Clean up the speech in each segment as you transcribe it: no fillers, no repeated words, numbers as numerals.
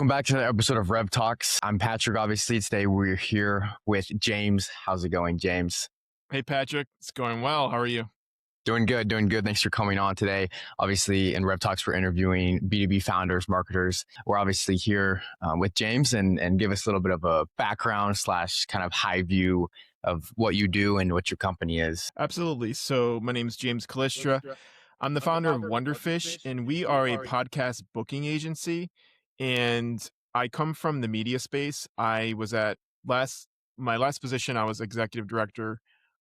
Welcome back to another episode of RevTalks. I'm Patrick. Obviously, today we're here with James. How's it going, James? Hey, Patrick. It's going well. How are you? Doing good, doing good. Thanks for coming on today. Obviously, in RevTalks, we're interviewing B2B founders, marketers. We're obviously here with James and give us a little bit of a background / kind of high view of what you do and what your company is. Absolutely. So my name is James Colistra. I'm the founder of Wonderfish, and we are a podcast booking agency. And I come from the media space. I was at my last position, I was executive director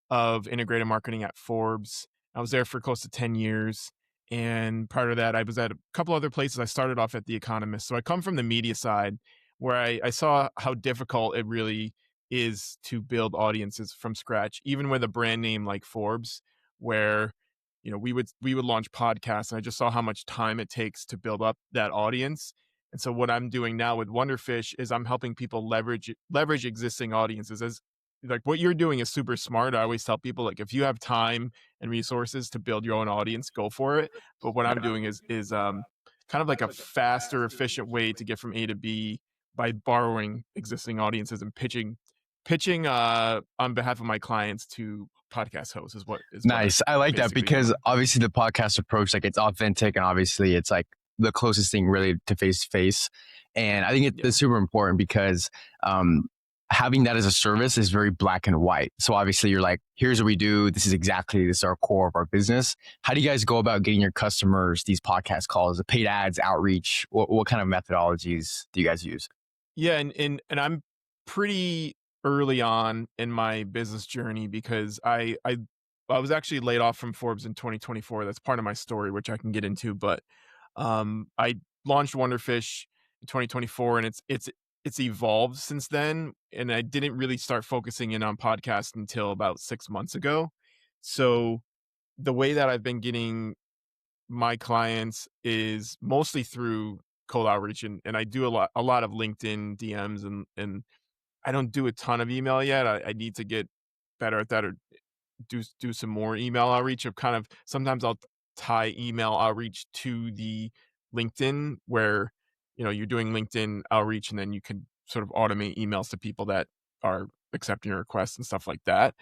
of integrated marketing at Forbes. I was there for close to 10 years. And prior to that, I was at a couple other places. I started off at The Economist. So I come from the media side where I saw how difficult it really is to build audiences from scratch, even with a brand name like Forbes, where we would launch podcasts, and I just saw how much time it takes to build up that audience. And so what I'm doing now with Wonderfish is I'm helping people leverage existing audiences. As like what you're doing is super smart. I always tell people, like, if you have time and resources to build your own audience, go for it. But what I'm doing is kind of like a faster, efficient way to get from A to B by borrowing existing audiences and pitching on behalf of my clients to podcast hosts is Nice. I like that because doing. obviously the podcast approach, like, it's authentic and obviously it's like the closest thing really to face to face. And I think it's super important because having that as a service is very black and white. So obviously you're like, here's what we do. This is our core of our business. How do you guys go about getting your customers these podcast calls, the paid ads, outreach? What kind of methodologies do you guys use? Yeah, and I'm pretty early on in my business journey because I was actually laid off from Forbes in 2024. That's part of my story, which I can get into. But I launched Wonderfish in 2024, and it's evolved since then. And I didn't really start focusing in on podcasts until about 6 months ago. So the way that I've been getting my clients is mostly through cold outreach, and I do a lot of LinkedIn DMs, and I don't do a ton of email yet. I need to get better at that, or do some more email outreach. Of kind of sometimes I'll tie email outreach to the LinkedIn, where you're doing LinkedIn outreach, and then you can sort of automate emails to people that are accepting your requests and stuff like that.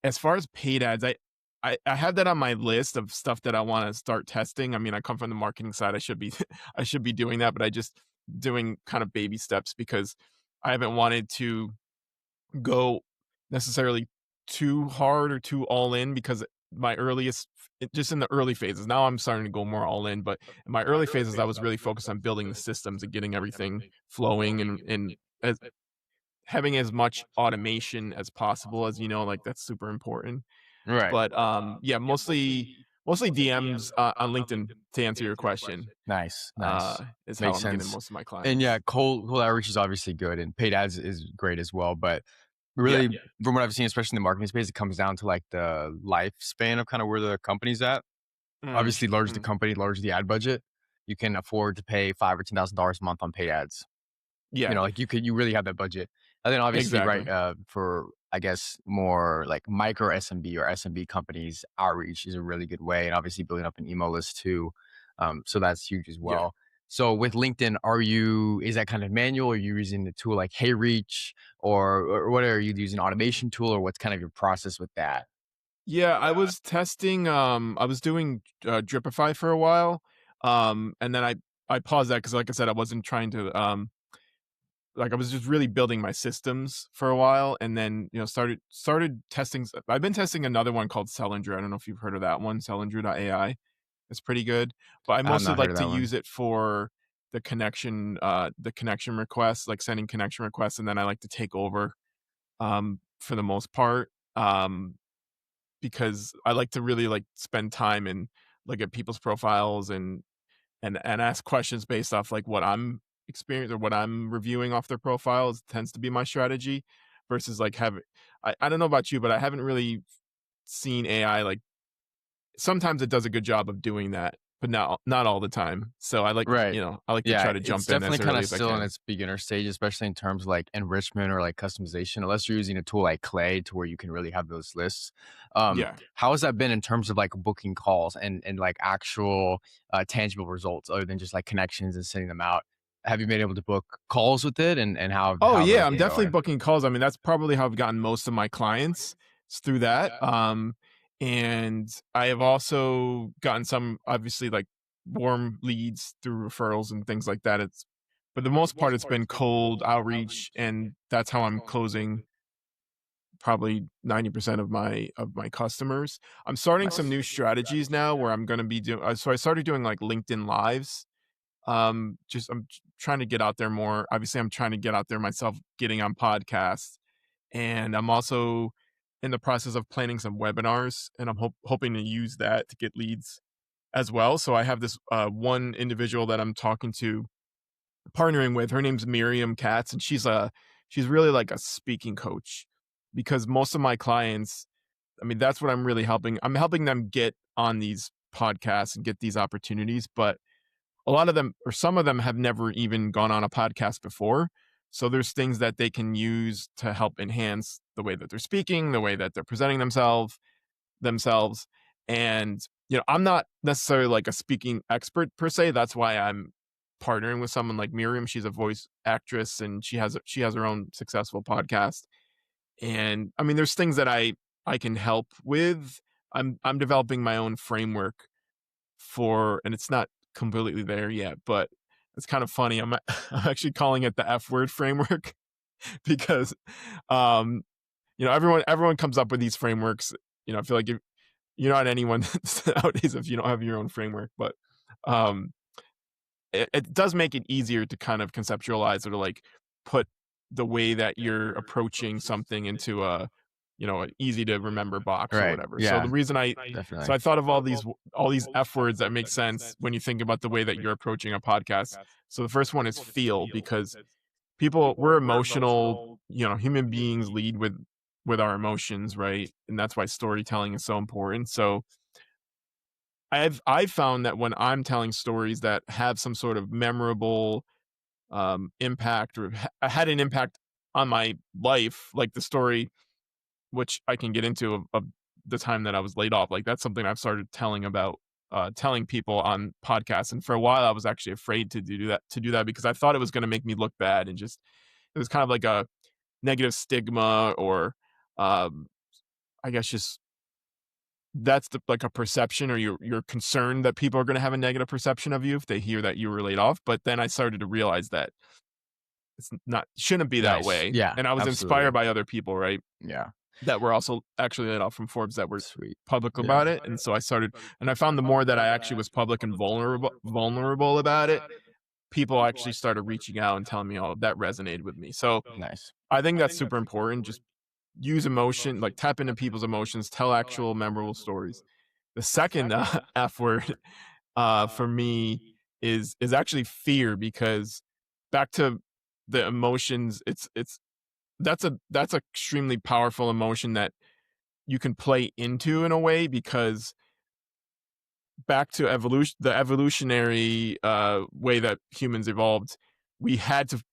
As far as paid ads, I have that on my list of stuff that I want to start testing. I mean, I come from the marketing side. I should be I should be doing that, but I just doing kind of baby steps because I haven't wanted to go necessarily too hard or too all in, because just in the early phases. Now I'm starting to go more all in, but in my early phases, I was really focused on building the systems and getting everything flowing and as, having as much automation as possible, as like that's super important. Right. But yeah, mostly DMs on LinkedIn, to answer your question. Nice. Is Makes how I'm sense. getting most of my clients. And yeah, cold outreach is obviously good, and paid ads is great as well. But really, from what I've seen, especially in the marketing space, it comes down to like the lifespan of kind of where the company's at. Obviously, larger the company, larger the ad budget, you can afford to pay $5,000 or $10,000 a month on paid ads. Yeah, Like you really have that budget. And then obviously, exactly. right, for I guess more like micro SMB or SMB companies, outreach is a really good way, and obviously building up an email list too. So that's huge as well. Yeah. So with LinkedIn, is that kind of manual? Are you using the tool like HeyReach, or what are you using, automation tool, or what's kind of your process with that? Yeah, I was testing. I was doing Dripify for a while, and then I paused that because, like I said, I wasn't trying to like I was just really building my systems for a while, and then started testing. I've been testing another one called Sellinger. I don't know if you've heard of that one, Sellinger.ai. It's pretty good, but I I have mostly not heard like of to that one. use it for the connection requests, like sending connection requests, and then I like to take over for the most part. Because I like to really like spend time and look at people's profiles and ask questions based off like what I'm experiencing or what I'm reviewing off their profiles tends to be my strategy, versus like I don't know about you, but I haven't really seen AI, like, sometimes it does a good job of doing that, but not all the time. So Right. I like to Yeah, try to it's jump in definitely as kind early of as I still in can. its beginner stage, especially in terms of like enrichment or like customization, unless you're using a tool like Clay to where you can really have those lists. Yeah. How has that been in terms of like booking calls and like actual tangible results other than just like connections and sending them out? have you been able to book calls with it, and Oh how have yeah, those I'm been definitely going? booking calls. I mean, that's probably how I've gotten most of my clients, is through that. And I have also gotten some, obviously, like warm leads through referrals and things like that. It's For the most part, it's been cold outreach, and that's how I'm closing probably 90% of my customers. I'm starting some Nice. new strategies now where I'm going to be doing. So I started doing like LinkedIn lives. Just I'm trying to get out there more. Obviously, I'm trying to get out there myself, getting on podcasts, and I'm also in the process of planning some webinars, and I'm hoping to use that to get leads as well. So I have this one individual that I'm talking to, partnering with. Her name's Miriam Katz, and she's really like a speaking coach, because most of my clients, I mean, that's what I'm really helping. I'm helping them get on these podcasts and get these opportunities, but a lot of them, or some of them, have never even gone on a podcast before. So there's things that they can use to help enhance the way that they're speaking, the way that they're presenting themselves. And I'm not necessarily like a speaking expert per se. That's why I'm partnering with someone like Miriam. She's a voice actress, and she has her own successful podcast. And I mean, there's things that I can help with. I'm developing my own framework for, and it's not completely there yet, but it's kind of funny. I'm actually calling it the F word framework because um everyone comes up with these frameworks. I feel like if you're not anyone nowadays if you don't have your own framework, but um it does make it easier to kind of conceptualize, or to like put the way that you're approaching something into an easy to remember box or Right. whatever. So Yeah. the reason Definitely. so I thought of all these F words that make sense when you think about the way that you're approaching a podcast. So the first one is feel, because we're emotional, human beings lead with our emotions, right? And that's why storytelling is so important. So I've found that when I'm telling stories that have some sort of memorable impact, or had an impact on my life, like the story, which I can get into, of the time that I was laid off. Like, that's something I've started telling people on podcasts. And for a while, I was actually afraid to do that because I thought it was going to make me look bad, and just it was kind of like a negative stigma, or um, I guess just that's like a perception, or you're concerned that people are going to have a negative perception of you if they hear that you were laid off. But then I started to realize that shouldn't be that Nice. way. Yeah. And I was Absolutely. inspired by other people, right? Yeah. That were also actually laid off from Forbes, that were Sweet. public Yeah. about it. And so I found the more that I actually was public and vulnerable about it, people actually started reaching out and telling me, oh, that resonated with me. So Nice. I think that's super important. Just use emotion, like tap into people's emotions, tell actual memorable stories. The second F word for me is actually fear, because back to the emotions, that's a extremely powerful emotion that you can play into in a way, because back to the evolutionary way that humans evolved, we had to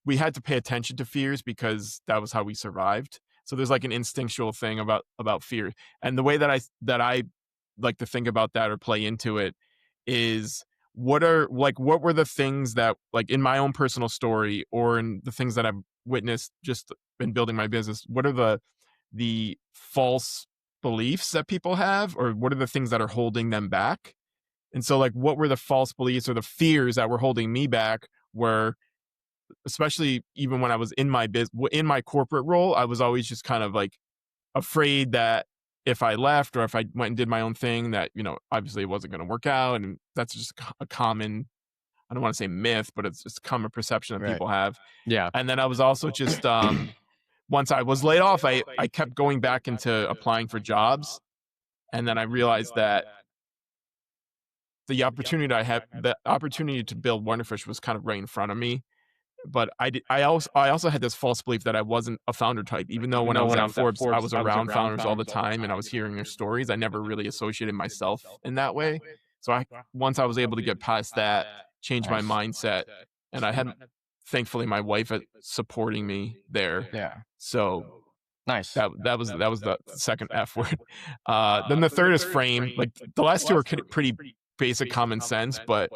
pay attention to fears, because that was how we survived. So there's like an instinctual thing about fear. And the way that I like to think about that, or play into it, is what were the things that, like, in my own personal story, or in the things that I've witnessed just in building my business, what are the false beliefs that people have, or what are the things that are holding them back? And so, like, what were the false beliefs or the fears that were holding me back? Were, especially even when I was in my corporate role, I was always just kind of like afraid that if I left, or if I went and did my own thing, that obviously it wasn't going to work out. And that's just a common, I don't want to say myth, but it's just a common perception that Right. people have. Yeah. And then I was also just once I was laid off, I kept going back into applying for jobs, and then I realized that the opportunity to build Wonderfish was kind of right in front of me. But I also had this false belief that I wasn't a founder type, even though when I was at Forbes, I was around founders all the time, and I was hearing their stories. I never really associated myself in that way. So once I was able to get past that, change my Nice. mindset, and I had, thankfully, my wife supporting me there. Yeah. So Nice. that was the second F word. Then the third is frame. Like, the last two are pretty basic common sense, but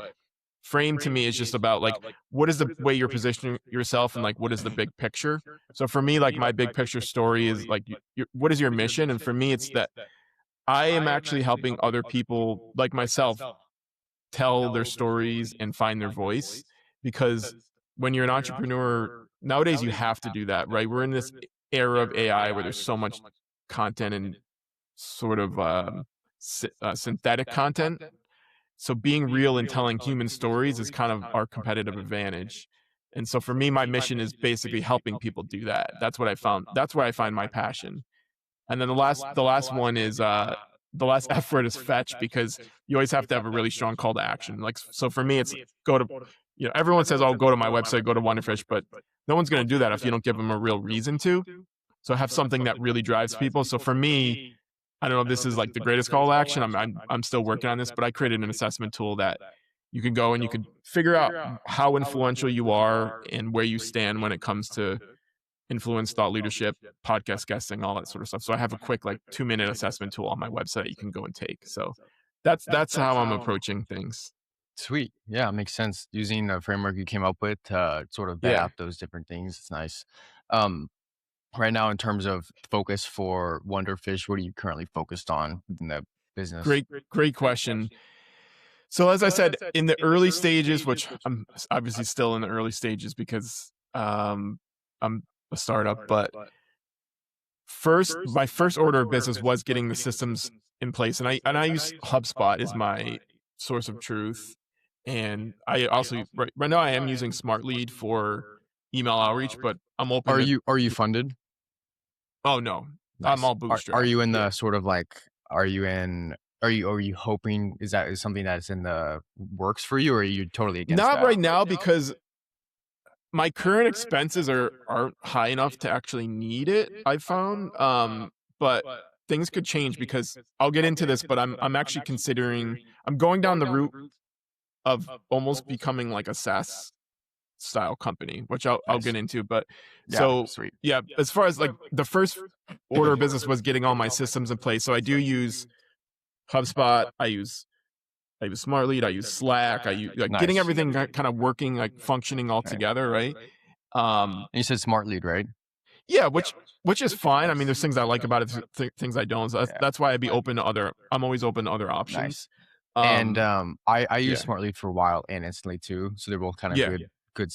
Frame to me is just about like what is the way you're positioning yourself and like what is the big picture. So for me, like my big picture story is like what is your mission? And for me, it's that I am actually helping other people like myself tell their stories and find their voice, because when you're an entrepreneur nowadays you have to do that, right? We're in this era of AI where there's so much content and sort of synthetic content. So being real and telling human stories is kind of our competitive advantage. And so for me, my mission is basically helping people do that. That's what I found. That's where I find my passion. And then the last one is the last F word is fetch, because you always have to have a really strong call to action. Like so for me, it's go to, everyone says, "Oh, go to my website, go to Wonderfish," but no one's going to do that if you don't give them a real reason to. So have something that really drives people. So for me, I don't know if this is like the greatest call to action. I'm still working on this, but I created an assessment tool that you can go and you could figure out how influential you are and where you stand when it comes to influence, thought leadership, podcast guesting, all that sort of stuff. So I have a quick like 2-minute assessment tool on my website you can go and take. So that's how I'm approaching things. Sweet. Yeah, it makes sense. Using the framework you came up with to sort of vet Yeah. out those different things. It's nice. Um, right now, in terms of focus for Wonderfish, what are you currently focused on in the business? Great question. So as I said, in the early stages, which I'm obviously still in the early stages because I'm a startup, but my first order of business was getting the systems in place, and I use HubSpot as my source of truth, and I also right now I am using Smart Lead for email outreach, but I'm open Are to. you funded? Oh no, I'm Nice. all Are bootstrapped. you in the Yeah, sort of like are you hoping is something that's in the works for you, or are you totally against not that? right now because my current expenses aren't high enough to actually need it. I found, but things could change because I'll get into this, but I'm actually considering. I'm going down the route of almost becoming like a SaaS style company, which I'll Nice. get into. But Yeah, so sweet. yeah, as far as like the first order of business was getting all my systems in place. So I do use HubSpot. I use Smartlead. I use Slack. I use like getting Nice. everything kind of working, like functioning all Right. together, right? Um, And you said Smart Lead, right? yeah, which is fine. I mean, there's things I like about it, things I don't. So Yeah. that's why I'm always open to other options. Nice. And Um, I use yeah, Smart Lead for a while and Instantly too, so they're both kind of yeah, good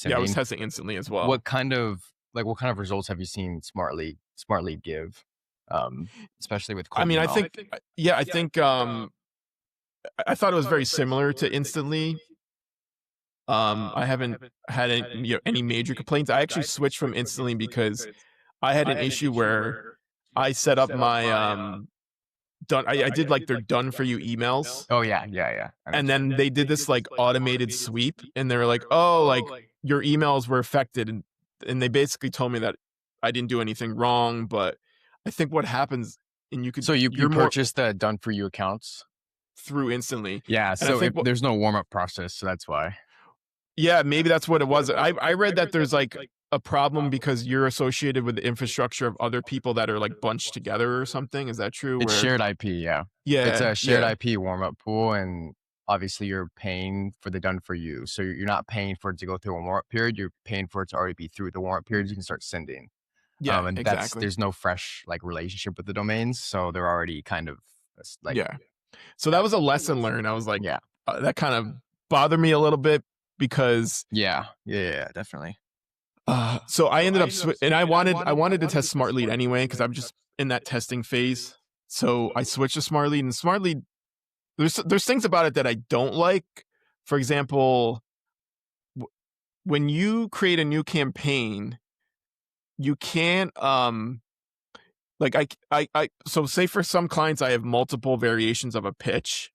yeah. I was sending. testing instantly as well. What kind of results have you seen Smart Lead give? Especially with I cold mean, I email. think, yeah, I think I thought it was very similar to instantly. I haven't had any major complaints. I actually switched from instantly because I had an issue where I set up my done. I did like their done for you emails, Oh yeah, yeah, yeah. I know what and you mean. then they did this like automated sweep, and they were like, "Oh, like your emails were affected," and they basically told me that I didn't do anything wrong, but I think what happens, and So you you're more purchased the done for you accounts? through instantly, Yeah. and I So think what there's no warm up process, so that's why. yeah, maybe that's what it was. I read that there's like a problem because you're associated with the infrastructure of other people that are like bunched together or something. Is that true? It's Where shared IP, yeah. It's yeah, a shared yeah, IP warm up pool, and obviously you're paying for the done for you. So you're not paying for it to go through a warm up period. You're paying for it to already be through the warm up period. You can start sending. yeah, And exactly. there's no fresh like relationship with the domains, so they're already kind of like Yeah. So that yeah, was a lesson learned. I was like, yeah, that kind of bothered me a little bit because yeah, yeah, yeah, definitely. so I ended up and I wanted to test Smart Lead anyway because I'm just in that testing phase. So I switched to Smart Lead, and Smart Lead, there's things about it that I don't like. For example, when you create a new campaign, you can't like I so say for some clients I have multiple variations of a pitch.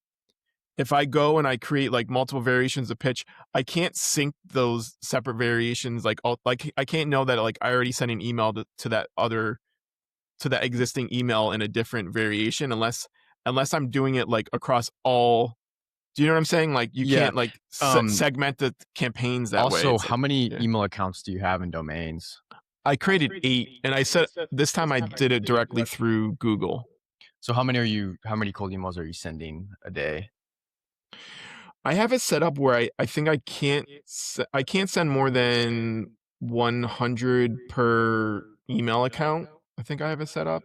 If I go and I create like multiple variations of pitch, I can't sync those separate variations like I can't know that like I already sent an email to that existing email in a different variation unless I'm doing it like across all. Do you know what I'm saying? Like you Yeah. can't like Um. segment the campaigns that way. Also, It's how like many yeah. email accounts do you have in domains? I created 8 and I said this time I did it directly through Google. So how many cold emails are you sending a day? I have it set up where I think I can't send more than 100 per email account. I think I have it set up.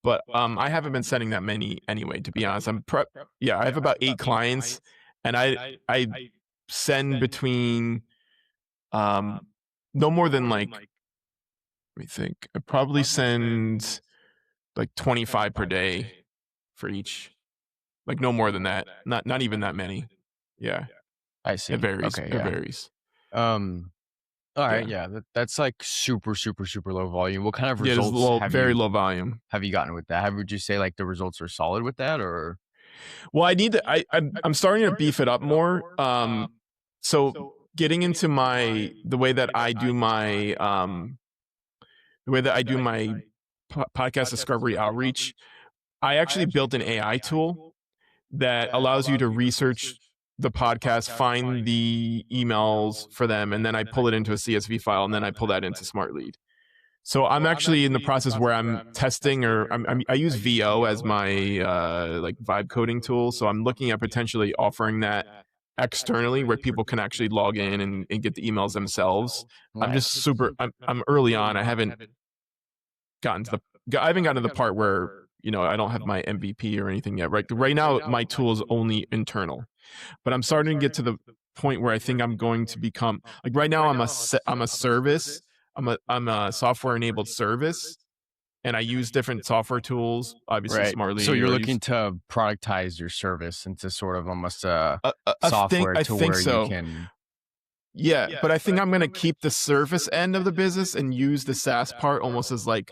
But, I haven't been sending that many anyway, to be honest. Yeah, I have about 8 clients, and I send between, um, no more than, like, let me think. I probably send, like, 25 per day for each. Like, no more than that. Not even that many. Yeah. I It see. varies. Okay, It yeah. varies. Um, all right, Yeah. yeah. That's like super, super, super low volume. What kind of Yeah, it is results very low volume. have you gotten with that? Would you say like the results are solid with that, or Well, I need to I'm starting to beef it up more. So getting into the way that I do my podcast discovery outreach, I actually built an AI tool that allows you to research the podcast, find the emails for them, and then I pull it into a CSV file, and then I pull that into SmartLead. So I'm actually in the process where I'm testing, or I use VO as my like vibe coding tool. So I'm looking at potentially offering that externally, where people can actually log in and get the emails themselves. nice? I'm early on. I haven't gotten to the part where I don't have my MVP or anything yet. Right now, my tool is only internal, but I'm starting to get to the point where I think I'm going to become like right now I'm a service. I'm a software enabled service, and I use different software tools, obviously Right. So Smartly you're or looking use to productize your service into sort of almost a I software to think where you so. can. Yeah, but I think I'm going to keep the service end of the business and use the SaaS part almost as like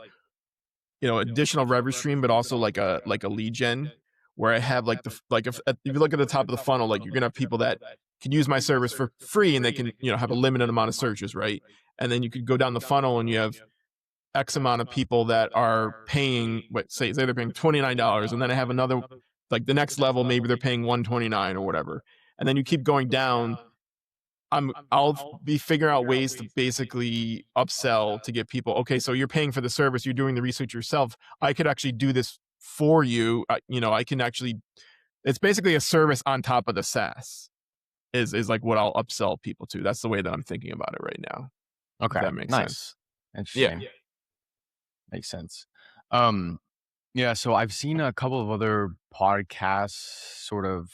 additional revenue stream, but also like a lead gen where I have like if you look at the top of the funnel, like you're gonna have people that can use my service for free and they can have a limited amount of searches, right? And then you could go down the funnel and you have X amount of people that are paying say they're paying $29, and then I have another like the next level maybe they're paying 129 or whatever, and then you keep going down. I'll be figuring out ways to basically upsell to get people. Okay, so you're paying for the service, you're doing the research yourself. I could actually do this for you. I can actually. It's basically a service on top of the SaaS. Is like what I'll upsell people to. That's the way that I'm thinking about it right now. If Okay, that makes sense. nice, Yeah. interesting, makes sense. Um, Yeah, so I've seen a couple of other podcasts, sort of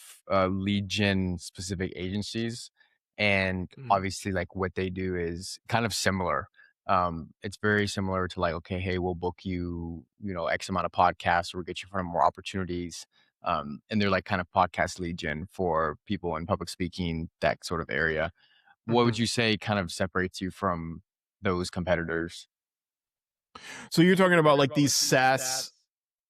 lead gen specific agencies, and Mhm. obviously, like what they do is kind of similar. It's very similar to like, okay, hey, we'll book you, X amount of podcasts, or we'll get you in front of more opportunities. And they're like kind of podcast lead gen for people in public speaking, that sort of area. What would Mhm. you say kind of separates you from those competitors? So you're talking about like these SaaS,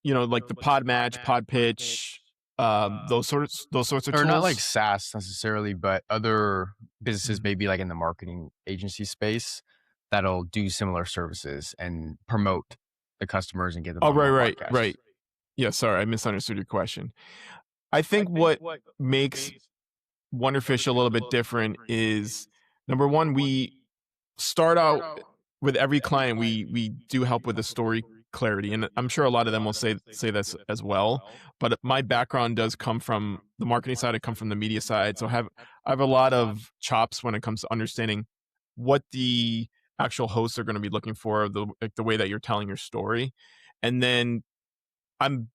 like the Pod Match, Pod Pitch, those sorts of Or not like tools. SaaS necessarily, but other businesses Mhm. maybe like in the marketing agency space that'll do similar services and promote the customers and get them Oh, on right, more right, podcasts. right. Yeah, sorry, I misunderstood your question. I think what makes Wonderfish a little bit different is number one, we start out with every client. We do help with the story clarity, and I'm sure a lot of them will say this as well. But my background does come from the marketing side. I come from the media side, so I have a lot of chops when it comes to understanding what the actual hosts are going to be looking for, the way that you're telling your story, and then I'm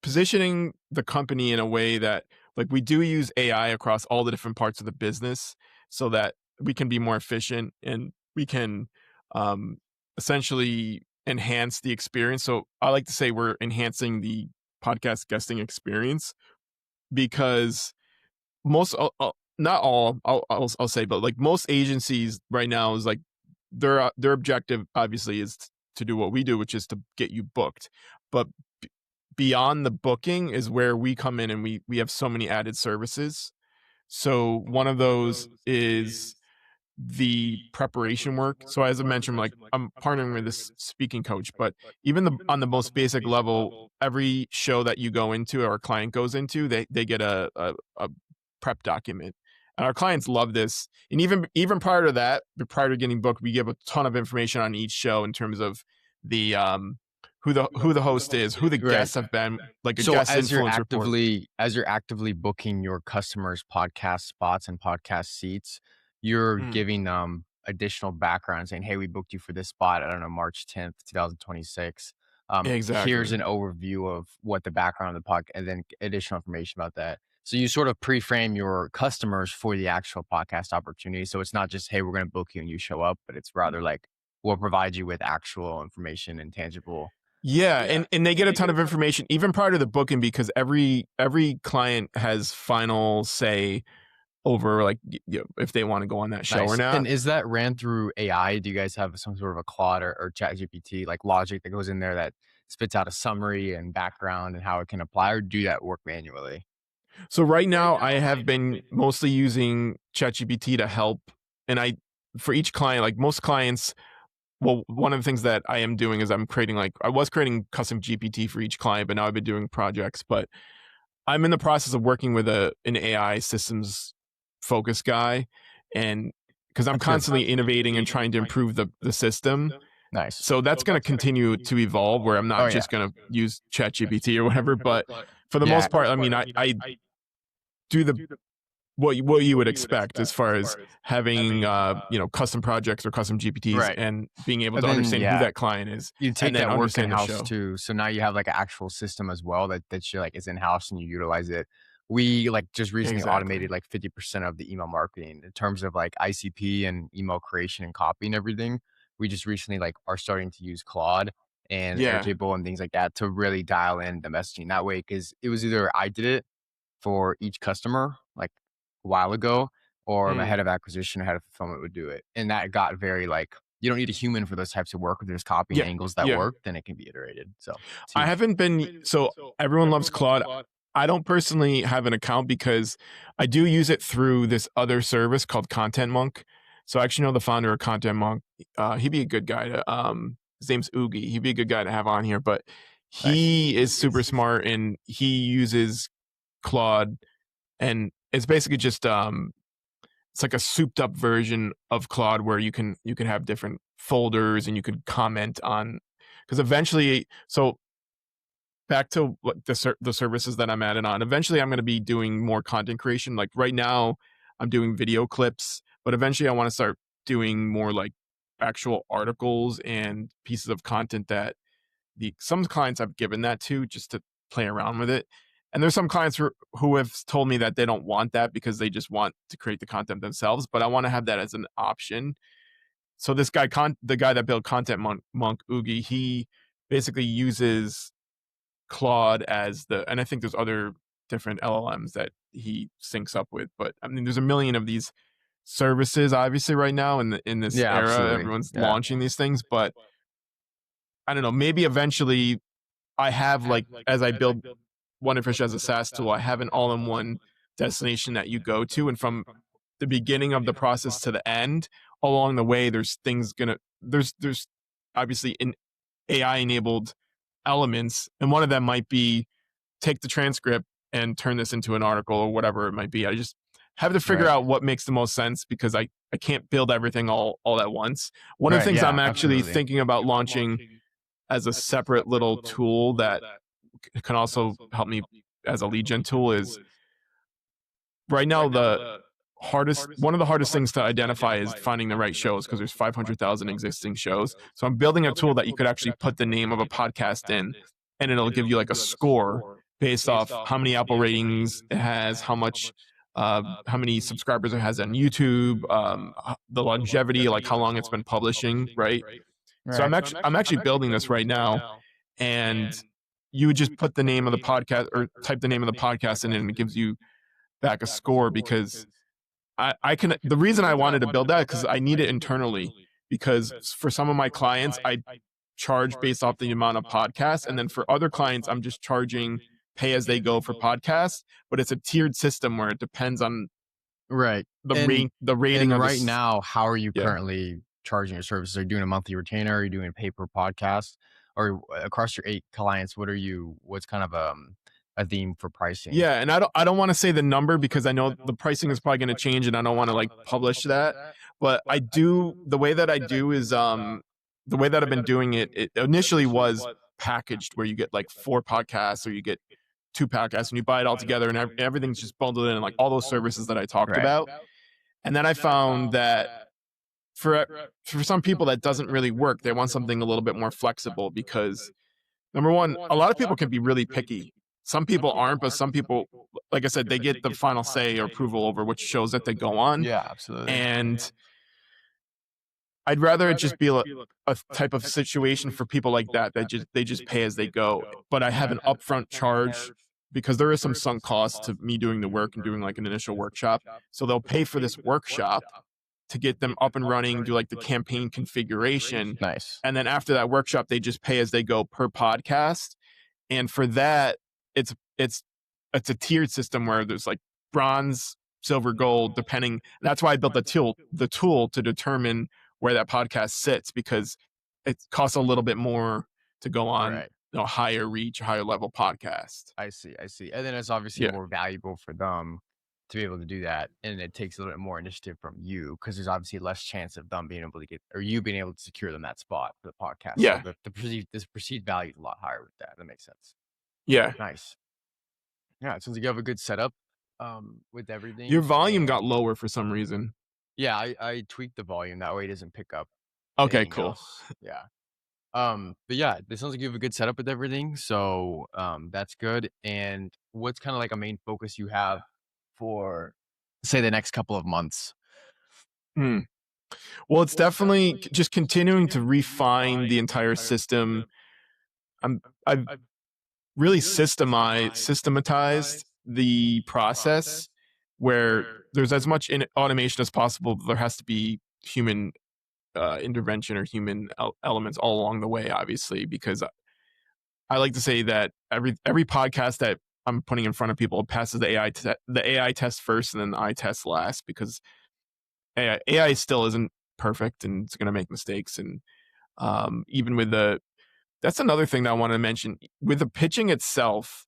positioning the company in a way that like we do use AI across all the different parts of the business so that we can be more efficient and we can um, essentially enhance the experience. So I like to say we're enhancing the podcast guesting experience because most not all I'll say, but like most agencies right now is like their objective obviously is to do what we do, which is to get you booked. But beyond the booking is where we come in and we have so many added services. So one of those is the preparation work. So as I mentioned, like I'm partnering with this speaking coach, but even on the most basic level, every show that you go into or a client goes into, they get a prep document. And our clients love this. And even prior to that, prior to getting booked, we give a ton of information on each show in terms of the who the host is, who the Right. guests have been, like a So guest influence report. as you're actively booking your customers' podcast spots and podcast seats, you're Mm, giving them additional background saying, "Hey, we booked you for this spot. I don't know, March 10th, 2026. Here's exactly. an overview of what the background of the podcast, and then additional information about that." So you sort of pre-frame your customers for the actual podcast opportunity. So it's not just, "Hey, we're going to book you and you show up," but it's rather like, we'll provide you with actual information and tangible. Yeah, and they get a ton of information even prior to the booking because every client has final say over like if they want to go on that show or Nice. not. And is that ran through AI? Do you guys have some sort of a Claude or Chat GPT, like logic that goes in there that spits out a summary and background and how it can apply, or do that work manually? So right now I have been mostly using ChatGPT to help, and I for each client, like most clients, well, one of the things that I am doing is I was creating custom GPT for each client, but now I've been doing projects. But I'm in the process of working with an AI systems focus guy, and because I'm That's good. constantly innovating and trying to improve the system. Nice. So that's going to continue to evolve where I'm Oh not yeah. just going to use ChatGPT or whatever. But for the Yeah. most part, I mean, I do the what you would expect as far as having custom projects or custom GPTs Right. and being able And to then understand who yeah, that client is you and take then that work in understand the house show. too. So now you have like an actual system as well that you like is in house and you utilize it. We like just recently Exactly. automated like 50% of the email marketing in terms of like ICP and email creation and copy and everything. We just recently like are starting to use Claude and Yeah. Airtable and things like that to really dial in the messaging that way. Because it was either I did it for each customer like a while ago, or my Mm. head of acquisition or head of fulfillment would do it. And that got very like, you don't need a human for those types of work. If there's copy and Yeah. angles that Yeah. work, then it can be iterated. So it's I huge. haven't been so everyone loves Claude. I don't personally have an account because I do use it through this other service called Content Monk. So I actually know the founder of Content Monk. He'd be a good guy to his name's Oogie. He'd be a good guy to have on here, but Nice. he is super smart and he uses Claude and it's basically just it's like a souped up version of Claude where you can have different folders and you could comment on because eventually so back to what the services that I'm adding on. Eventually, I'm going to be doing more content creation. Like right now, I'm doing video clips, but eventually, I want to start doing more like actual articles and pieces of content that the some clients I've given that to just to play around with it. And there's some clients who have told me that they don't want that because they just want to create the content themselves. But I want to have that as an option. So this guy, the guy that built Content Monk Oogie, he basically uses Claude as and I think there's other different LLMs that he syncs up with, but I mean, there's a million of these services obviously right now in this Yeah, era, absolutely. everyone's Yeah. launching these things, but I don't know, maybe eventually I have like as I build Wonderfish as a SaaS tool, I have an all-in-one destination that you go to, and from the beginning of the process to the end, along the way, there's obviously an AI enabled elements, and one of them might be take the transcript and turn this into an article or whatever it might be. I just have to figure Right. out what makes the most sense because I can't build everything all at once. One of the Right. things I'm Yeah, actually absolutely. thinking about launching as a separate little tool that can also help me as a lead gen tool is right now the hardest one of the hardest things to identify is finding the right shows because there's 500,000 existing shows. So I'm building a tool that you could actually put the name of a podcast in and it'll give you like a score based off how many Apple ratings it has, how many subscribers it has on YouTube, the longevity, like how long it's been publishing, right? So Right. I'm actually building this right now, and you would just put the name of the podcast or type the name of the podcast in, and it gives you back a score because I can. The reason I wanted to build that because I need it internally because for some of my clients I charge based off the amount of podcasts, and then for other clients I'm just charging pay as they go for podcasts, but it's a tiered system where it depends on Right. the rating And of right this. now, how are you Yeah. currently charging your services? Are you doing a monthly retainer? Are you doing pay per podcast? Or across your 8 clients, what's kind of a theme for pricing? Yeah, and I don't want to say the number because I know the pricing is probably going to change, and I don't want to like publish that. But the way that I do is the way that I've been doing it. It initially was packaged where you get like 4 podcasts or you get 2 podcasts and you buy it all together and everything's just bundled in, like all those services that I talked Right. about. And then I found that for some people that doesn't really work. They want something a little bit more flexible because number one, a lot of people can be really picky. Some people aren't, but some people, like I said, they get the final say or approval over which shows that they go on. Yeah, absolutely. And I'd rather it just be a type of situation for people like that they just pay as they go. But I have an upfront charge because there is some sunk cost to me doing the work and doing like an initial workshop. So they'll pay for this workshop to get them up and running, do like the campaign configuration. Nice. And then after that workshop, they just pay as they go per podcast. And for that, it's a tiered system where there's like bronze, silver, gold, depending. That's why I built the tool to determine where that podcast sits, because it costs a little bit more to go on Right. higher reach, higher level podcast. I see. And then it's obviously Yeah. more valuable for them to be able to do that, and it takes a little bit more initiative from you because there's obviously less chance of them being able to get, or you being able to secure them that spot for the podcast. Yeah. So the perceived value is a lot higher with that. That makes sense. Yeah. Nice. Yeah, it sounds like you have a good setup with everything. Your volume got lower for some reason. Yeah, I tweaked the volume that way it doesn't pick up. Okay, anything cool. else. Yeah. But yeah, it sounds like you have a good setup with everything. So that's good. And what's kind of like a main focus you have for, say, the next couple of months? Well, it's definitely just continuing to refine the entire system. I've really systematized the process where there's as much automation as possible, but there has to be human intervention or human elements all along the way, obviously, because I like to say that every podcast that I'm putting in front of people passes the AI test first and then the eye test last, because AI still isn't perfect and it's going to make mistakes. And even with that's another thing that I want to mention with the pitching itself.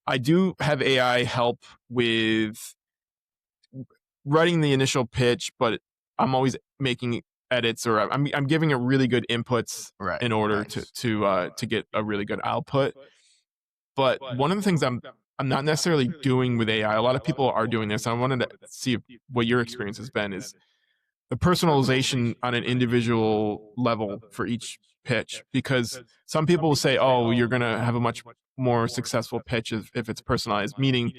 I do have AI help with writing the initial pitch, but I'm always making edits, or I'm giving it really good inputs in order to get a really good output. But one of the things I'm not necessarily doing with AI, a lot of people are doing this. I wanted to see what your experience has been, is the personalization on an individual level for each pitch, because some people will say, oh, you're going to have a much more successful pitch if it's personalized, meaning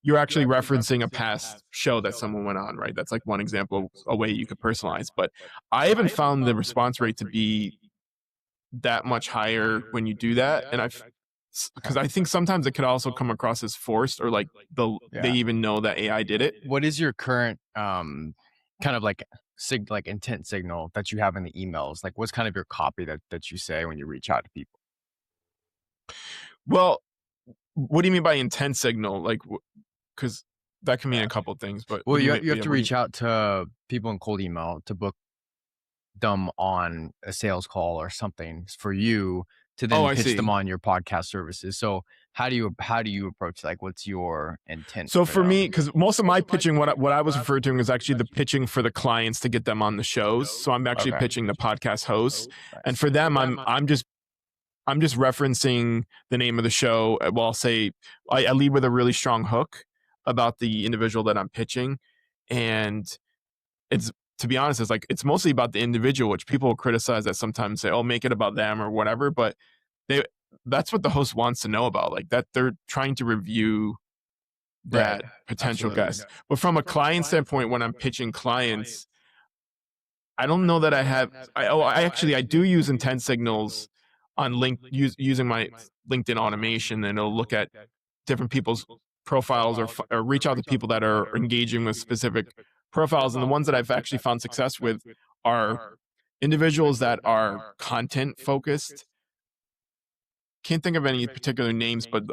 you're actually referencing a past show that someone went on, right? That's like one example of a way you could personalize. But I haven't found the response rate to be that much higher when you do that. And because I think sometimes it could also come across as forced, or like they even know that AI did it. What is your current kind of like intent signal that you have in the emails? Like, what's kind of your copy that you say when you reach out to people? Well, what do you mean by intent signal? Like, because that can mean a couple of things. But well, you have to reach out to people in cold email to book them on a sales call or something for you to then pitch them on your podcast services. So how do you approach, like, what's your intent? So for me, because most of my pitching, what I was referring to is actually the pitching for the clients to get them on the shows. So I'm actually pitching the podcast hosts, and for them, I'm just referencing the name of the show. Well, I'll say I lead with a really strong hook about the individual that I'm pitching, and to be honest, it's mostly about the individual, which people criticize that sometimes say, oh, make it about them or whatever. But that's what the host wants to know about, like that they're trying to review that potential guest. But from a client standpoint, when I'm pitching clients, I don't know that I have. I do use intent signals on using my LinkedIn automation, and it'll look at different people's profiles or reach out to people that are engaging with specific profiles. And the ones that I've actually found success with are individuals that are content focused. Can't think of any particular names, but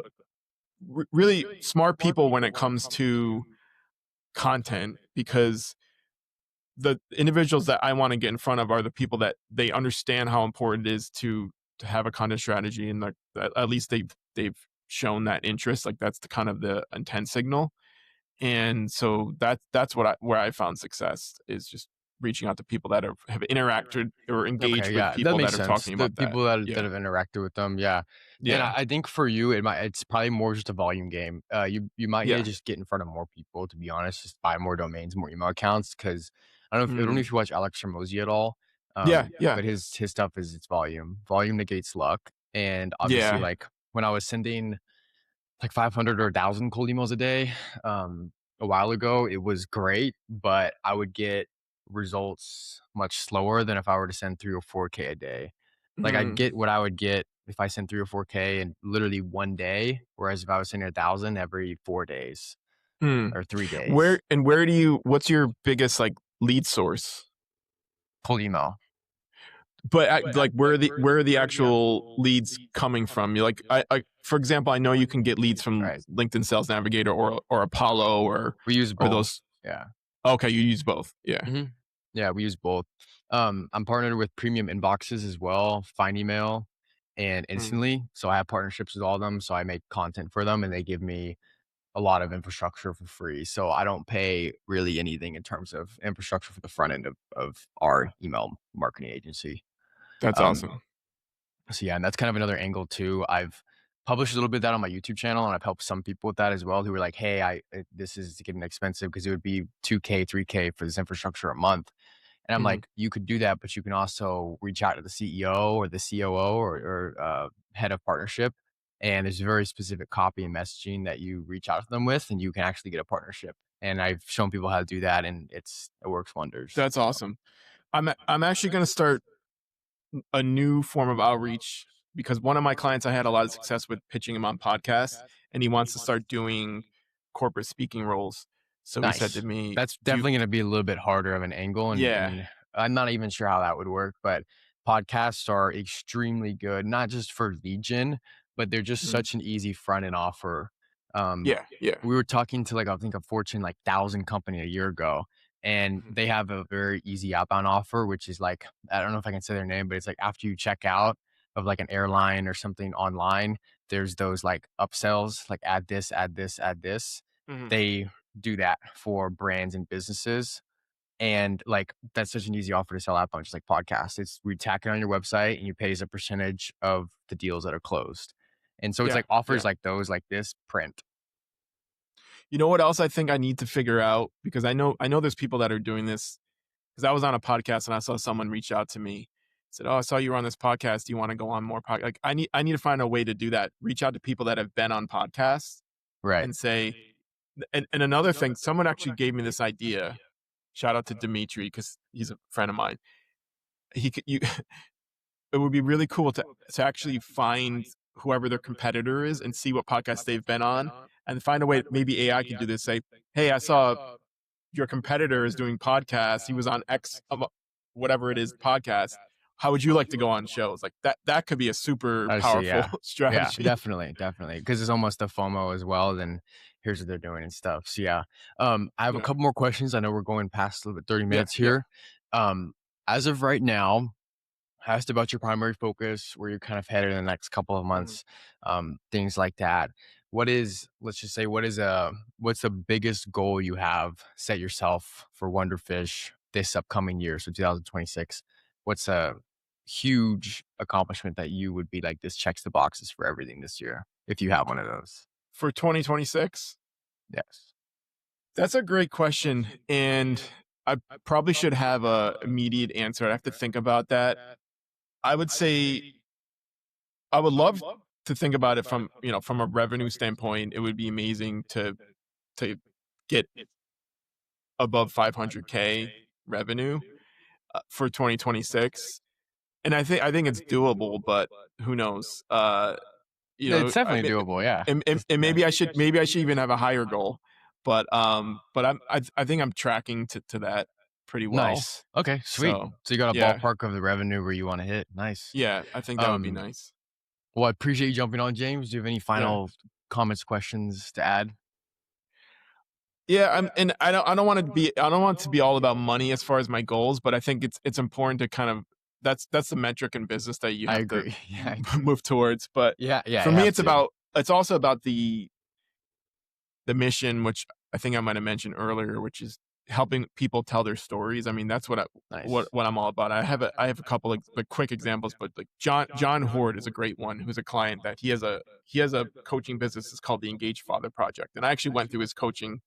really smart people when it comes to content, because the individuals that I want to get in front of are the people that they understand how important it is to have a content strategy, and at least they've shown that interest. Like that's the kind of the intent signal. And so that's where I found success, is just reaching out to people that have interacted or engaged Okay, with yeah, that people makes that are sense. talking The about that. people that Yeah. have interacted with them, yeah. And Yeah. I think for you, it's probably more just a volume game. You might need to Yeah. just get in front of more people, to be honest, just buy more domains, more email accounts. Because I don't know Mm. if you watch Alex Ramosi at all, Yeah. Yeah. but his stuff is its volume. Volume negates luck, and obviously, Yeah. like when I was sending like 500 or 1,000 cold emails a day. A while ago, it was great, but I would get results much slower than if I were to send 3 or 4K a day. Like I'd Mm. get what I would get if I sent 3 or 4K in literally one day, whereas if I was sending 1,000 every 4 days Mm. or 3 days. Where do you what's your biggest, like, lead source? Cold email, But like, where are the actual leads coming from? You like, for example, I know you can get leads from right? LinkedIn Sales Navigator or Apollo We use or both. those. Yeah. Okay, you use both. Yeah. Mhm. Yeah, we use both. I'm partnered with premium inboxes as well, Find Email and Mm. Instantly. So I have partnerships with all of them. So I make content for them and they give me a lot of infrastructure for free. So I don't pay really anything in terms of infrastructure for the front end of our email marketing agency. That's Um, awesome. so yeah, and that's kind of another angle too. I've published a little bit of that on my YouTube channel, and I've helped some people with that as well, who were like, "Hey, this is getting expensive because it would be 2K, 3K for this infrastructure a month." And I'm Mhm. like, "You could do that, but you can also reach out to the CEO or the COO or head of partnership, and there's very specific copy and messaging that you reach out to them with, and you can actually get a partnership." And I've shown people how to do that, and it works wonders. That's So awesome. I'm actually gonna start a new form of outreach because one of my clients I had a lot of success with pitching him on podcasts, and he wants to start doing corporate speaking roles. So he said to nice. me, That's "Do you?" definitely gonna be a little bit harder of an angle, Yeah. and I'm not even sure how that would work, but podcasts are extremely good, not just for lead gen, but they're just Mhm. such an easy front end offer. Um, Yeah. Yeah. we were talking to, like, I think a Fortune, like, 1,000 company a year ago, and Mhm. they have a very easy outbound offer, which is like, I don't know if I can say their name, but it's like after you check out of, like, an airline or something online, there's those, like, upsells, like, add this, add this, add this. Mhm. They do that for brands and businesses. And like that's such an easy offer to sell outbound, just like podcasts. It's we tack it on your website and you pay as a percentage of the deals that are closed. And so it's Yeah. like offers Yeah. like those, like this print. You know what else I think I need to figure out? Because I know there's people that are doing this. Because I was on a podcast and I saw someone reach out to me, said, "Oh, I saw you were on this podcast. Do you want to go on more podcast?" Like I need to find a way to do that. Reach out to people that have been on podcasts Right. and say, and another thing, someone actually gave me this idea. Shout out to Dimitri because he's a friend of mine. He could you It would be really cool to actually find whoever their competitor is and see what podcast they've been on and find a way maybe AI could do this, say, "Hey, I saw your competitor is doing podcasts. He was on X whatever it is podcast. How would you like to go on shows?" Like that could be a super I see. powerful Yeah. Yeah. strategy. Definitely. Definitely. Because it's almost a FOMO as well. Then here's what they're doing and stuff. So yeah. I have a Yeah. couple more questions. I know we're going past a little bit 30 Yeah. minutes Yeah. here. As of right now, I asked about your primary focus, where you're kind of headed in the next couple of Mhm. months, things like that. Let's just say, what's the biggest goal you have set yourself for Wonderfish this upcoming year? So 2026, what's a huge accomplishment that you would be like, this checks the boxes for everything this year, if you have one of those? For 2026? Yes. That's a great question. And I probably should have a immediate answer. I have to think about that. I would say I would love to think about it from, from a revenue standpoint. It would be amazing to get above 500K revenue for 2026. And I think it's doable, but who knows? It's definitely doable. Yeah. And Yeah. maybe I should even have a higher goal. But I think I'm tracking to that pretty well. Nice. Okay. Sweet. So So you got a yeah, ballpark of the revenue where you want to hit. Nice. yeah, I think that would be Um, nice. Well, I appreciate you jumping on, James. Do you have any Yeah. final comments, questions to add? Yeah, and I don't want it to be all about money as far as my goals, but I think it's important to kind of that's the metric in business that you I have to agree. Yeah, move towards. But yeah, for you me, have to. it's also about the mission, which I think I might have mentioned earlier, which is helping people tell their stories. I mean, that's Nice. what I'm all about. I have a couple like quick examples, but like John Horde is a great one, who's a client that he has a coaching business. It's called the Engaged Father Project, and I actually went through his coaching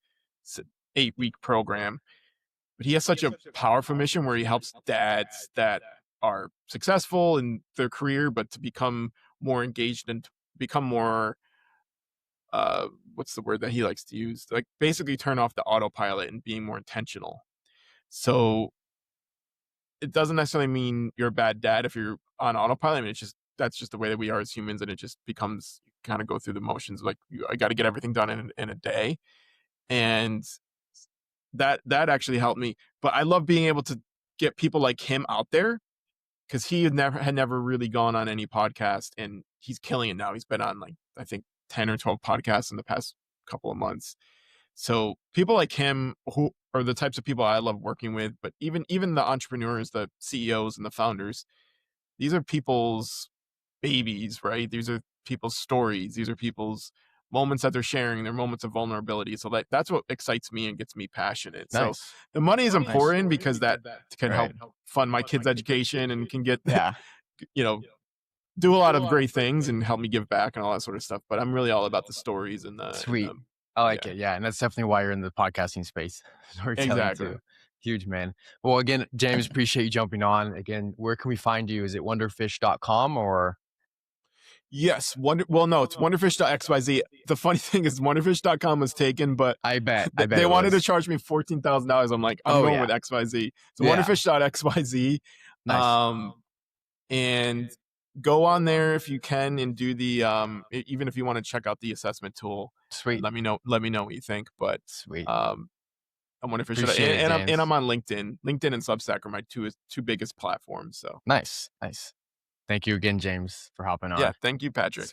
8-week program. But he has such a powerful mission where he helps dads that are successful in their career, but to become more engaged and to become more what's the word that he likes to use? Like basically turn off the autopilot and being more intentional. So it doesn't necessarily mean you're a bad dad if you're on autopilot. I mean, it's just that's just the way that we are as humans, and it just becomes kind of go through the motions. Like I got to get everything done in a day, and that actually helped me. But I love being able to get people like him out there because he had never really gone on any podcast, and he's killing it now. He's been on like I think 10 or 12 podcasts in the past couple of months. So people like him who are the types of people I love working with, but even the entrepreneurs, the CEOs and the founders, these are people's babies, right? These are people's stories. These are people's moments that they're sharing, their moments of vulnerability. So that's what excites me and gets me passionate. So Nice. the money is important because that can Right. help fund my kids' education and can get Yeah. you know do a lot of great things and help me give back and all that sort of stuff. But I'm really all about the stories and Sweet. the I like yeah, it. Yeah. And that's definitely why you're in the podcasting space. Storytelling exactly. too. Huge, man. Well, again, James, appreciate you jumping on. Again, where can we find you? Is it wonderfish.com or? Yes. Well, no, it's wonderfish.xyz. The funny thing is wonderfish.com was taken, but I bet they it wanted to was. charge me $14,000. I'm like, I'm Oh, going yeah. with XYZ. So Yeah. wonderfish.xyz. Nice. And go on there if you can and do the even if you want to check out the assessment tool and Sweet. let me know what you think. But Sweet. I wonder if it should. Appreciate it, And James. I'm on LinkedIn. LinkedIn and Substack are my two biggest platforms. So Nice. Nice. Thank you again, James, for hopping yeah, on. thank you, Patrick.